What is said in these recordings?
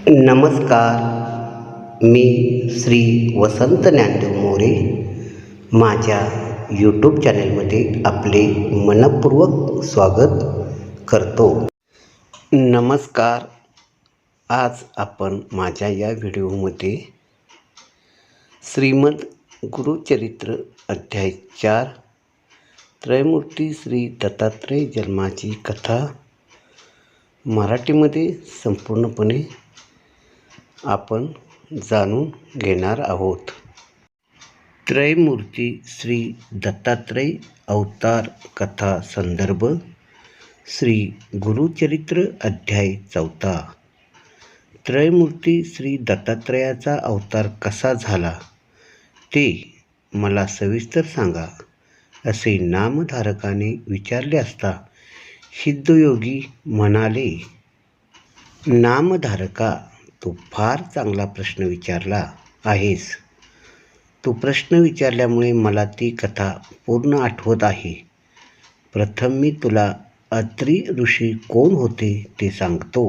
नमस्कार. मी श्री वसंत ज्ञानदेव मोरे. माझ्या यूट्यूब चॅनलमध्ये आपले मनपूर्वक स्वागत करतो. नमस्कार. आज आपण माझ्या या व्हिडिओमध्ये श्रीमद गुरुचरित्र अध्याय 4 त्रयमूर्ती श्री दत्तात्रय जन्माची कथा मराठीमध्ये संपूर्णपणे आपण जाणून घेणार आहोत. त्रयमूर्ती श्री दत्तात्रय अवतार कथा संदर्भ श्री गुरुचरित्र अध्याय 4. त्रयमूर्ती श्री दत्तात्रयाचा अवतार कसा झाला ते मला सविस्तर सांगा, असे नामधारकाने विचारले असता सिद्धयोगी म्हणाले, नामधारका, तू फार चांगला प्रश्न विचारला आहेस. तू प्रश्न विचारल्यामुळे मला ती कथा पूर्ण आठवत आहे. प्रथम मी तुला अत्री ऋषी कोण होते ते सांगतो.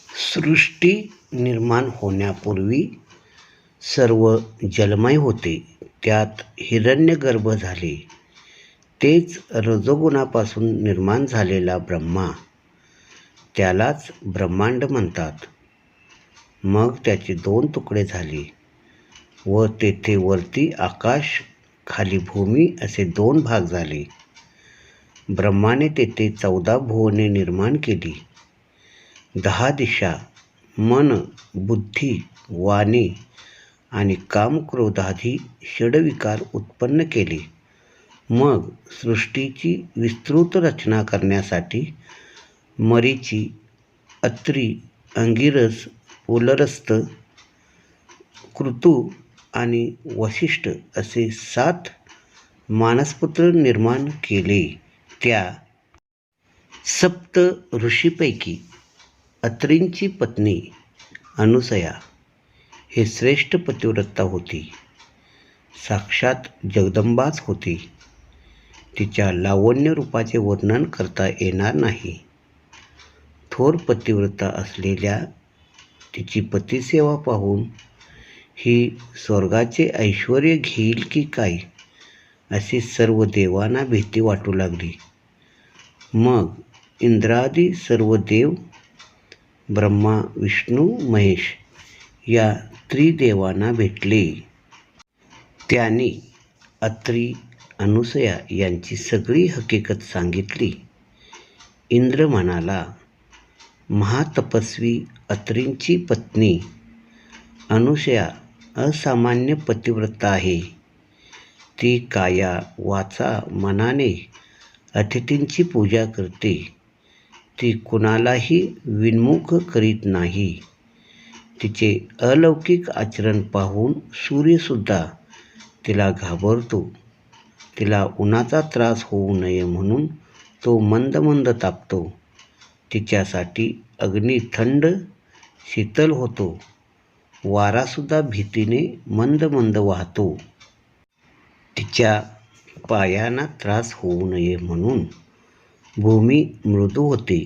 सृष्टी निर्माण होण्यापूर्वी सर्व जलमय होते. त्यात हिरण्यगर्भ झाले. तेच रजोगुणापासून निर्माण झालेला ब्रह्मा, त्यालाच ब्रह्मांड म्हणतात. मग त्याचे 2 तुकडे झाले व तेथे वरती आकाश, खाली भूमी असे 2 भाग झाले. ब्रह्माने तेथे 14 भुवने निर्माण केली. 10 दिशा, मन, बुद्धी, वाणे आणि काम क्रोधादी षडविकार उत्पन्न केले. मग सृष्टीची विस्तृत रचना करण्यासाठी मरीची, अत्री, अंगिरस, पुलरस्त, कृतू आणि वसिष्ठ असे 7 मानसपुत्र निर्माण केले. त्या 7 ऋषीपैकी अत्रींची पत्नी अनुसया हे श्रेष्ठ पतिव्रता होती. साक्षात जगदंबाच होती. तिच्या लावण्य रूपाचे वर्णन करता येणार नाही. थोर पतिव्रता असलेल्या तिची पतिसेवा पाहून ही स्वर्गाचे ऐश्वर घेईल की काय, अशी सर्व देवांना भीती वाटू लागली. मग इंद्रादी सर्व देव, ब्रह्मा, विष्णू, महेश या त्रिदेवांना भेटले. त्यांनी अत्री, अनुसया यांची सगळी हकीकत सांगितली. इंद्र म्हणाला, महातपस्वी अत्रींची पत्नी अनुसया असामान्य पतिव्रता आहे. ती काया, वाचा, मनाने अतिथींची पूजा करते. ती कुणालाही विन्मुख करीत नाही. तिचे अलौकिक आचरण पाहून सूर्यसुद्धा तिला घाबरतो. तिला उन्हाचा त्रास होऊ नये म्हणून तो मंद मंद तापतो. तिच्यासाठी अग्नी थंड शीतल होतो. वारासुद्धा भीतीने मंद मंद वाहतो. तिच्या पायांना त्रास होऊ नये म्हणून भूमी मृदू होते.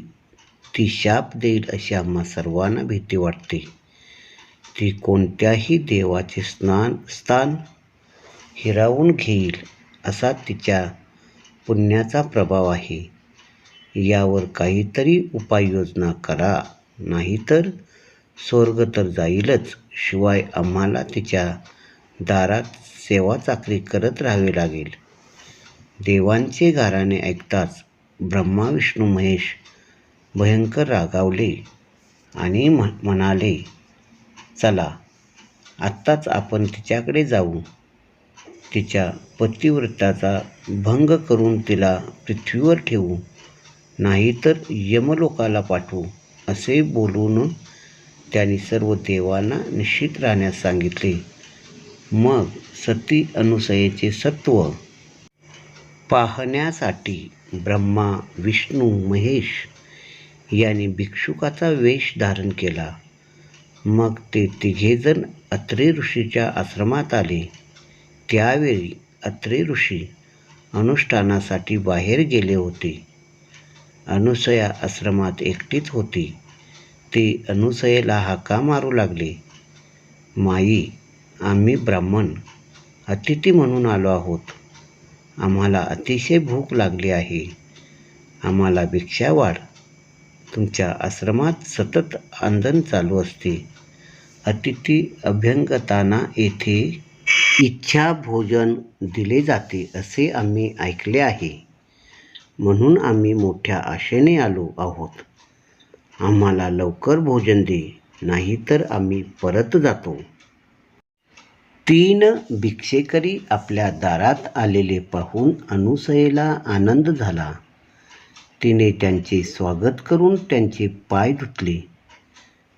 ती शाप देईल अशी आम्हा सर्वांना भीती वाटते. ती कोणत्याही देवाचे स्थान हिरावून घेईल असा तिच्या पुण्याचा प्रभाव आहे. यावर काहीतरी उपाययोजना करा, नाहीतर स्वर्ग तर जाईलच, शिवाय आम्हाला तिच्या दारात सेवा चाकरी करत राहावे लागेल. देवांचे गाऱ्हाणे ऐकताच ब्रह्मा, विष्णू, महेश भयंकर रागावले आणि म्हणाले, चला आत्ताच आपण तिच्याकडे जाऊ. तिच्या पतिव्रताचा भंग करून तिला पृथ्वीवर ठेवू, नाहीतर यमलोकाला पाठवू. असे बोलून त्यांनी सर्व देवांना निश्चित राहण्यास सांगितले. मग सती अनुसयेचे सत्व पाहण्यासाठी ब्रह्मा, विष्णू, महेश यांनी भिक्षुकाचा वेश धारण केला. मग ते तिघेजण अत्री ऋषीच्या आश्रमात आले. त्यावेळी अत्री ऋषी अनुष्ठानासाठी बाहेर गेले होते. अनुसया आश्रमात एकटीच होती. ते अनुसयेला हाका मारू लागले. माई, आम्ही ब्राह्मण अतिथी म्हणून आलो आहोत. आम्हाला अतिशय भूक लागली आहे. आम्हाला भिक्षा वाढ. तुमच्या आश्रमात सतत आंदण चालू असते. अतिथी अभ्यंगतांना येथे इच्छा भोजन दिले जाते असे आम्ही ऐकले आहे. म्हणून आम्ही मोठ्या आशेने आलो आहोत. आम्हाला लवकर भोजन दे, नाहीतर आम्ही परत जातो. 3 भिक्षेकरी आपल्या दारात आलेले पाहून अनुसयेला आनंद झाला. तिने त्यांचे स्वागत करून त्यांचे पाय धुतले,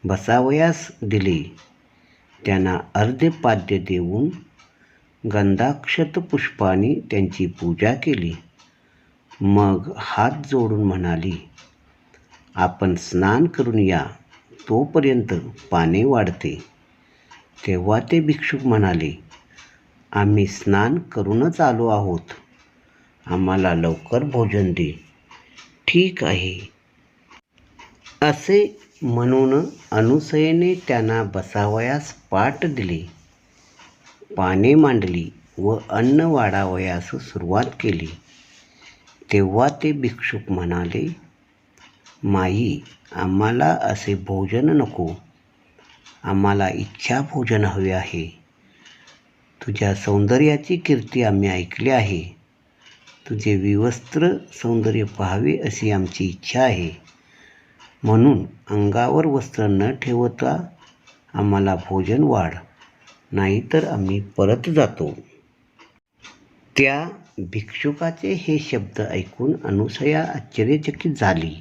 बसावयास दिले. त्यांना अर्घ्यपाद्य देऊन गंधाक्षत पुष्पाने त्यांची पूजा केली. मग हात जोडून म्हणाली, आपण स्नान करून या, तोपर्यंत पाने वाढते. तेव्हा ते भिक्षुक म्हणाले, आम्ही स्नान करूनच आलो आहोत. आम्हाला लवकर भोजन दे. ठीक आहे, असे म्हणून अनुसयेने त्यांना बसावयास पाट दिले, पाने मांडली व अन्न वाढावयास सुरुवात केली. तेव्हा ते भिक्षुक म्हणाले, माई, आम्हाला असे भोजन नको. आम्हाला इच्छा भोजन हवे आहे. तुझ्या सौंदर्याची कीर्ती आम्ही ऐकली आहे. तुझे विवस्त्र सौंदर्य पाहावे अशी आमची इच्छा आहे. म्हणून अंगावर वस्त्र न ठेवता आम्हाला भोजन वाढ, नाहीतर आम्ही परत जातो. त्या भिक्षुकाचे हे शब्द ऐकून अनुसया आश्चर्यचकित झाली.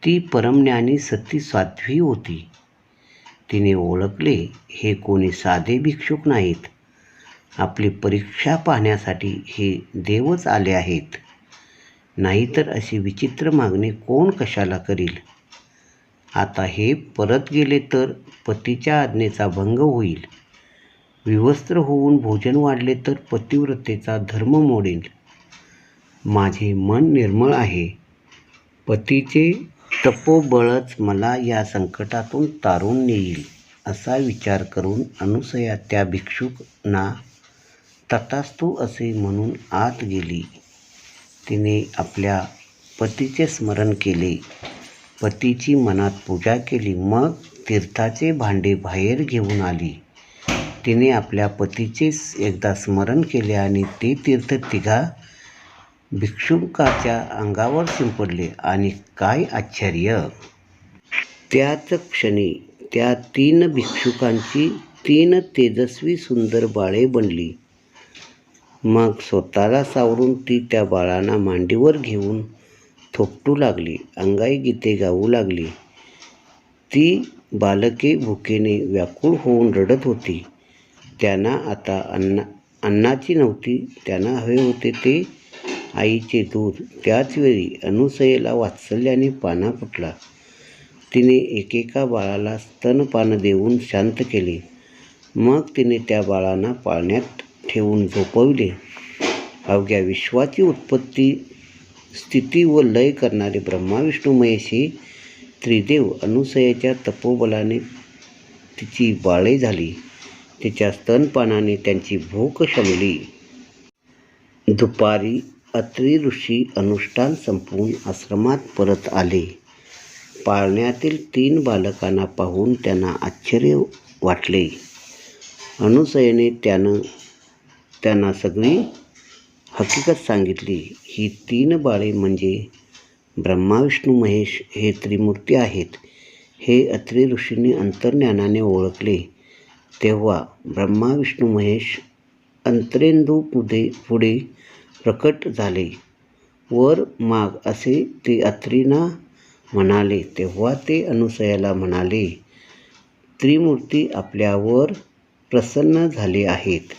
ती परमज्ञानी सती साध्वी होती. तिने ओळखले, हे कोणी साधे भिक्षुक नाहीत. आपली परीक्षा पाहण्यासाठी हे देवच आले आहेत. नाहीतर अशी विचित्र मागणी कोण कशाला करील. आता हे परत गेले तर पतीच्या आज्ञेचा भंग होईल. विवस्त्र होऊन भोजन वाढले तर पतिव्रतेचा धर्म मोडेल. माझे मन निर्मळ आहे. पतीचे तपोबळच मला या संकटातून तारून नेईल, असा विचार करून अनुसया त्या भिक्षुकांना तथास्तु असे म्हणून आत गेली. तिने आपल्या पतीचे स्मरण केले, पतीची मनात पूजा केली. मग तीर्थाचे भांडे बाहेर घेऊन आली. तिने आपल्या पतीचे एकदा स्मरण केले आणि ते तीर्थ तिघा भिक्षुकाच्या अंगावर शिंपडले आणि काय आश्चर्य! त्याच क्षणी त्या 3 भिक्षुकांची 3 तेजस्वी सुंदर बाळे बनली. मग स्वतःला सावरून ती त्या बाळांना मांडीवर घेऊन थोपटू लागली, अंगाई गीते गाऊ लागली. ती बालके भुकेने व्याकुळ होऊन रडत होती. त्यांना आता अन्नाची नव्हती, त्यांना हवे होते ते आईचे दूध. त्याचवेळी अनुसयेला वात्सल्याने पाना फुटला. तिने एकेका बाळाला स्तनपान देऊन शांत केले. मग तिने त्या बाळांना पाळण्यात ठेवून झोपविले. अवघ्या विश्वाची उत्पत्ती, स्थिती व लय करणारे ब्रह्मा विष्णू महेश हे त्रिदेव अनुसयेच्या तपोबलाने तिची बाळे झाली. तिच्या स्तनपानाने त्यांची भूक शमली. दुपारी अत्री ऋषी अनुष्ठान संपवून आश्रमात परत आले. पाळण्यातील 3 बालकांना पाहून त्यांना आश्चर्य वाटले. अनुसयेने त्यांना सगळी हकीकत सांगितली. ही 3 बाळे म्हणजे ब्रह्मा विष्णू महेश हे त्रिमूर्ती आहेत, हे अत्री ऋषींनी अंतर्ज्ञानाने ओळखले. तेव्हा ब्रह्मा विष्णू महेश अंतरेंदू पुढे प्रकट झाले. वर माग असे ते अत्रींना म्हणाले. तेव्हा ते अनुसयाला म्हणाले, त्रिमूर्ती आपल्यावर प्रसन्न झाले आहेत.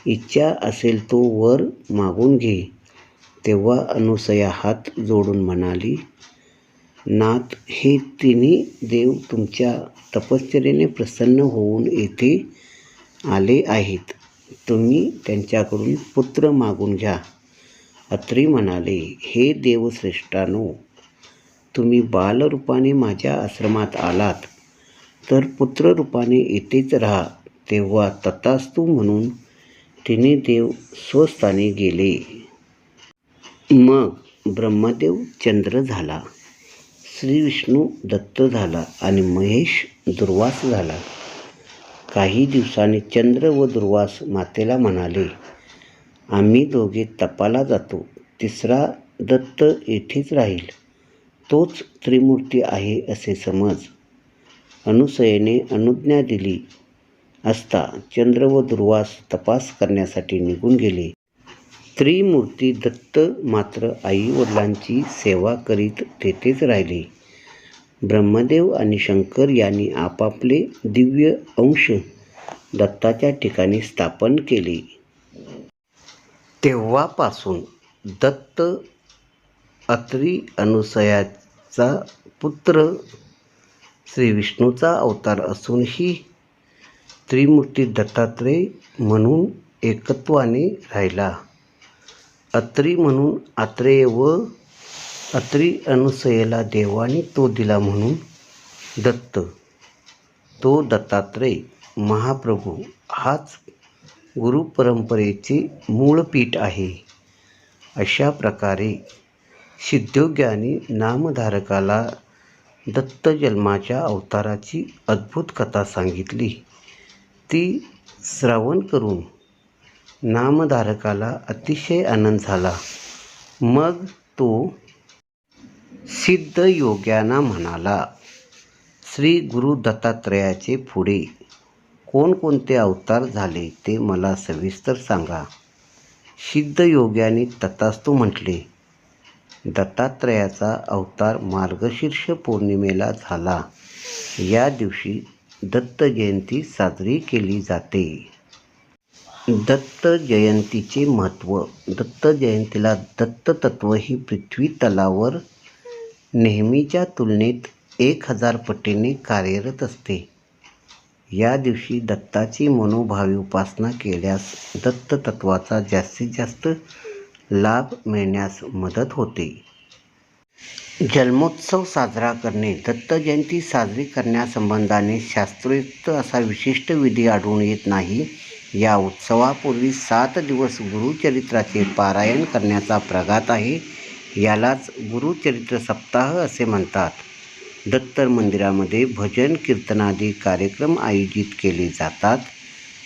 इच्छा असेल तो वर मागून घे. तेव्हा अनुसया हात जोडून म्हणाली, नाथ, हे 3 देव तुमच्या तपश्चर्येने प्रसन्न होऊन येथे आले आहेत. तुम्ही त्यांच्याकडून पुत्र मागून घ्या. अत्री म्हणाले, हे देवश्रेष्ठांनो, तुम्ही बालरूपाने माझ्या आश्रमात आलात तर पुत्ररूपाने येथेच राहा. तेव्हा तथास्तु म्हणून तिने देव स्वस्थानी गेले. मग ब्रह्मदेव चंद्र झाला, श्री विष्णू दत्त झाला आणि महेश दुर्वास झाला. काही दिवसांनी चंद्र व दुर्वास मातेला म्हणाले, आम्ही दोघे तपाला जातो. तिसरा दत्त येथेच राहील. तोच त्रिमूर्ती आहे असे समज. अनुसयेने अनुज्ञा दिली असता चंद्र व दुर्वास तपास करण्यासाठी निघून गेले. त्रिमूर्ती दत्त मात्र आई वडिलांची सेवा करीत तेथेच राहिले. ब्रह्मदेव आणि शंकर यांनी आपापले दिव्य अंश दत्ताच्या ठिकाणी स्थापन केले. तेव्हापासून दत्त अत्री अनुसयाचा पुत्र श्री विष्णूचा अवतार असूनही त्रिमूर्ती दत्तात्रेय म्हणून एकत्वाने राहिला. अत्री म्हणून आत्रेय व अत्री अनुसयेला देवाने तो दिला म्हणून दत्त. तो दत्तात्रेय महाप्रभू हाच गुरुपरंपरेचे मूळ पीठ आहे. अशा प्रकारे सिद्धोग्यानी नामधारकाला दत्त जन्माच्या अवताराची अद्भुत कथा सांगितली. ती श्रवण करून नामधारकाला अतिशय आनंद झाला. मग तो सिद्धयोग्यांना म्हणाला, श्री गुरु दत्तात्रेयाचे पुढे कोणकोणते अवतार झाले ते मला सविस्तर सांगा. सिद्धयोग्यांनी तथास्तु म्हटले. दत्तात्रेयाचा अवतार मार्गशीर्ष पौर्णिमेला झाला. या दिवशी दत्त जयंती साजरी केली जाते. दत्त जयंतीचे महत्त्व. दत्त जयंतीला दत्त तत्व ही पृथ्वी तलावर नेहमीच्या तुलनेत 1000 पटीने कार्यरत असते. या दिवशी दत्ताची मनोभावी उपासना केल्यास दत्त तत्वाचा जास्तीत जास्त लाभ मिळण्यास मदत होते. जन्मोत्सव साजरा करणे. दत्त जयंती साजरी करण्यासंबंधाने शास्त्रोक्त असा विशिष्ट विधी आढळून येत नाही. या उत्सवापूर्वी 7 दिवस गुरुचरित्राचे पारायण करण्याचा प्रघात आहे. यालाच गुरुचरित्र सप्ताह असे म्हणतात. दत्त मंदिरामध्ये भजन कीर्तनादी कार्यक्रम आयोजित केले जातात.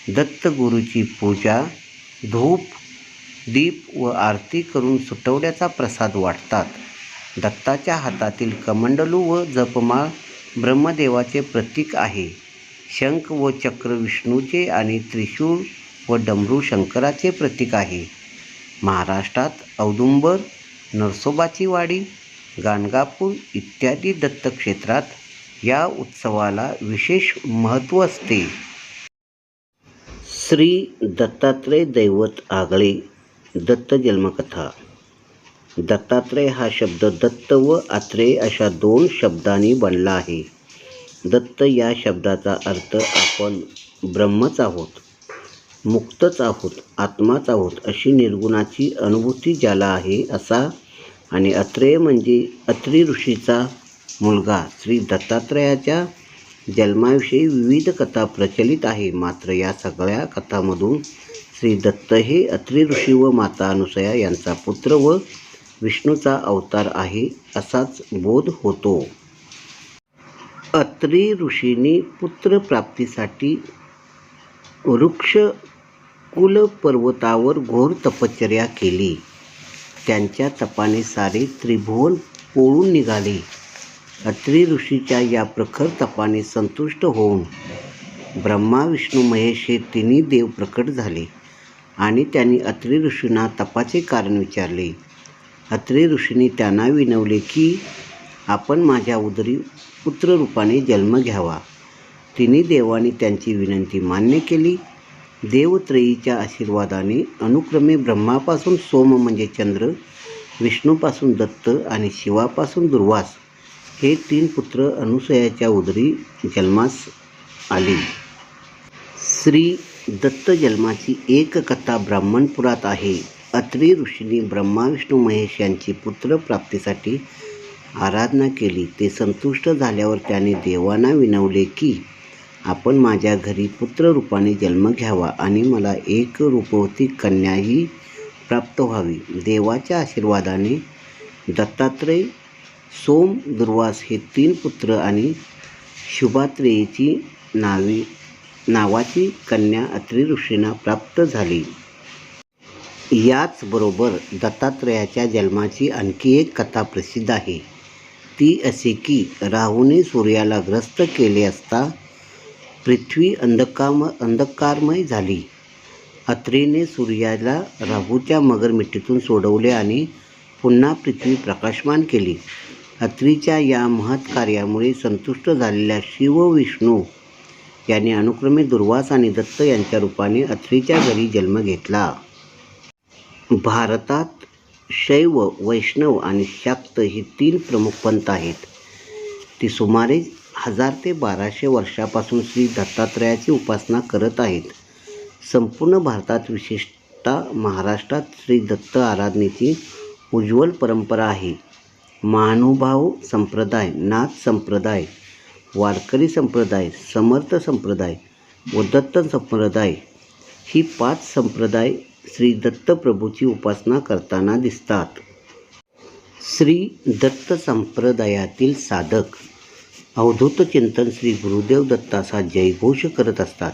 दत्तगुरूची पूजा, धूप दीप व आरती करून सुटवड्याचा प्रसाद वाटतात. दत्ताच्या हातातील कमंडलू व जपमाळ ब्रह्मदेवाचे प्रतीक आहे. शंख व चक्र विष्णूचे आणि त्रिशूळ व डमरू शंकराचे प्रतीक आहे. महाराष्ट्रात औदुंबर, नरसोबाची वाडी, गाणगापूर इत्यादी दत्तक्षेत्रात या उत्सवाला विशेष महत्त्व असते. श्री दत्तात्रेय दैवत आगळे. दत्त जन्मकथा. दत्तात्रेय हा शब्द दत्त व आत्रेय अशा 2 शब्दांनी बनला आहे. दत्त या शब्दाचा अर्थ आपण ब्रह्मच आहोत, मुक्तच आहोत, आत्माच आहोत अशी निर्गुणाची अनुभूती ज्याला आहे असा, आणि अत्रेय म्हणजे अत्री ऋषीचा मुलगा. श्री दत्तात्रेयाच्या जन्माविषयी विविध कथा प्रचलित आहे. मात्र या सगळ्या कथांमधून श्री दत्त हे अत्री ऋषी व माता अनुसया यांचा पुत्र व विष्णूचा अवतार आहे असाच बोध होतो. अत्री ऋषींनी पुत्रप्राप्तीसाठी वृक्ष कुल पर्वतावर घोर तपश्चर्या केली. त्यांच्या तपाने सारे त्रिभुवन पोळून निघाले. अत्री ऋषीच्या या प्रखर तपाने संतुष्ट होऊन ब्रह्मा विष्णू महेश हे तिन्ही देव प्रकट झाले आणि त्यांनी अत्री ऋषींना तपाचे कारण विचारले. अत्री ऋषींनी त्यांना विनवले की आपण माझ्या उदरी पुत्ररूपाने जन्म घ्यावा. तिन्ही देवांनी त्यांची विनंती मान्य केली. देवत्रयीच्या आशीर्वादाने अनुक्रमे ब्रह्मापासून सोम म्हणजे चंद्र, विष्णूपासून दत्त आणि शिवापासून दुर्वास हे 3 पुत्र अनुसयाच्या उदरी जन्मास आली. श्री दत्त जन्माची एक कथा ब्राह्मणपुरात आहे. अत्री ऋषींनी ब्रह्मा विष्णू महेश यांची पुत्रप्राप्तीसाठी आराधना केली. ते संतुष्ट झाल्यावर त्याने देवांना विनवले की आपण माझ्या घरी पुत्ररूपाने जन्म घ्यावा आणि मला एक रूपवती कन्याही प्राप्त व्हावी. देवाच्या आशीर्वादाने दत्तात्रय, सोम, दुर्वास हे 3 पुत्र आणि शुभात्रेयीची नावाची कन्या अत्रि ऋषींना प्राप्त झाली. याचबरोबर दत्तात्रयाच्या जन्माची आणखी एक कथा प्रसिद्ध आहे. ती अशी की राहूने सूर्याला ग्रस्त केले असता पृथ्वी अंधकारमय झाली. अत्रीने सूर्याला राहूच्या मगरमिट्टीतून सोडवले आणि पुन्हा पृथ्वी प्रकाशमान केली. अत्रीच्या या महत् कार्यामुळे संतुष्ट झालेल्या शिव, विष्णू यांनी अनुक्रमे दुर्वास आणि दत्त यांच्या रूपाने अत्रीच्या घरी जन्म घेतला. भारतात शैव, वैष्णव आणि शाक्त ही 3 प्रमुख पंथ आहेत. ती सुमारे 1000 ते 1200 वर्षापासून श्री दत्तात्रयाची उपासना करत आहेत. संपूर्ण भारतात, विशेषतः महाराष्ट्रात श्री दत्त आराधनेची उज्ज्वल परंपरा आहे. महानुभाव संप्रदाय, नाथ संप्रदाय, वारकरी संप्रदाय, समर्थ संप्रदाय व दत्त संप्रदाय ही 5 संप्रदाय श्री दत्त प्रभूची उपासना करताना दिसतात. श्री दत्त संप्रदायातील साधक अवधूत चिंतन श्री गुरुदेव दत्ताचा जयघोष करत असतात.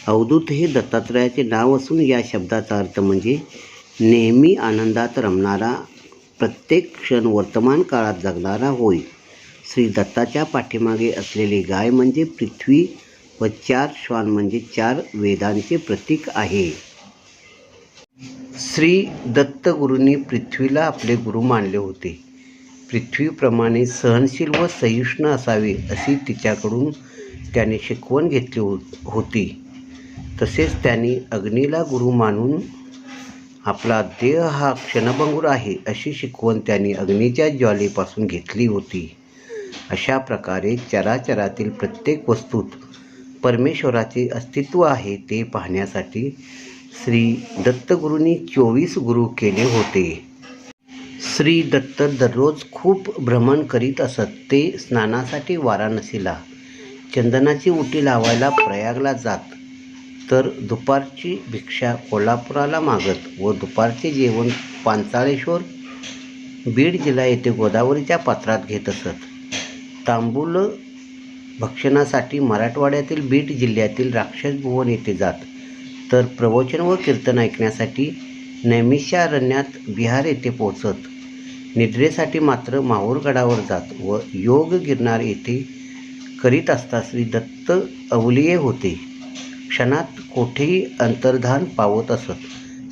अवधूत हे दत्तात्रयाचे नाव असून या शब्दाचा अर्थ म्हणजे नेहमी आनंदात रमणारा, प्रत्येक क्षण वर्तमान काळात जगणारा होय. श्री दत्ताच्या पाठीमागे असलेली गाय म्हणजे पृथ्वी व 4 श्वान म्हणजे 4 वेदांचे प्रतीक आहे. श्री दत्तगुरूंनी पृथ्वीला आपले गुरु मानले होते. पृथ्वीप्रमाणे सहनशील व सहिष्णू असावे अशी तिच्याकडून त्याने शिकवण घेतली होती. तसेच त्यांनी अग्नीला गुरु मानून आपला देह हा क्षणभंगूर आहे अशी शिकवण त्यांनी अग्नीच्या ज्वालेपासून घेतली होती. अशा प्रकारे चराचरातील प्रत्येक वस्तूत परमेश्वराचे अस्तित्व आहे ते पाहण्यासाठी श्री दत्तगुरूंनी 24 गुरु केले होते. श्री दत्त दररोज खूप भ्रमण करीत असत. ते स्नानासाठी वाराणसीला, चंदनाची उटी लावायला प्रयागला जात, तर दुपारची भिक्षा कोल्हापुराला मागत व दुपारचे जेवण पांचाळेश्वर, बीड जिल्हा येथे गोदावरीच्या पात्रात घेत असत. तांबूल भक्षणासाठी मराठवाड्यातील बीड जिल्ह्यातील राक्षसभुवन येथे जात, तर प्रवचन व कीर्तन ऐकण्यासाठी नैमिषारण्यात बिहार येथे पोहोचत. निद्रेसाठी मात्र माहूरगडावर जात व योग गिरनार येथे करीत असता श्री दत्त अवलिये होते. क्षणात कोठेही अंतर्धान पावत असत.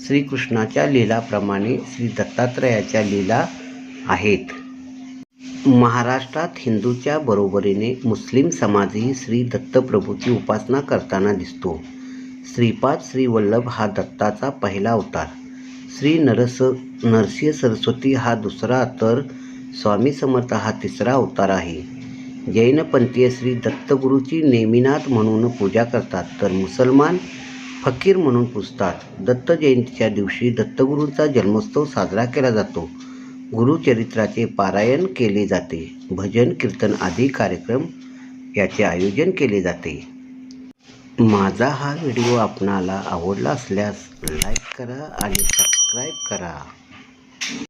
श्रीकृष्णाच्या लीलाप्रमाणे श्री दत्तात्रयाच्या लीला आहेत. महाराष्ट्रात हिंदूच्या बरोबरीने मुस्लिम समाजही श्री दत्तप्रभूची उपासना करताना दिसतो. श्रीपाद श्री वल्लभ हा दत्ताचा पहिला अवतार, श्री नरसिंह सरस्वती हा दुसरा, तर स्वामी समर्थ हा तिसरा अवतार आहे. जैनपंथीय श्री दत्तगुरूची नेमिनाथ म्हणून पूजा करतात, तर मुसलमान फकीर म्हणून पूजतात. दत्त जयंतीच्या दिवशी दत्तगुरूंचा जन्मोत्सव साजरा केला जातो. गुरुचरित्राचे पारायण केले जाते. भजन, कीर्तन आदी कार्यक्रम याचे आयोजन केले जाते. माझा हा व्हिडिओ आपणाला आवडला असल्यास लाईक करा आणि सबस्क्राईब करा.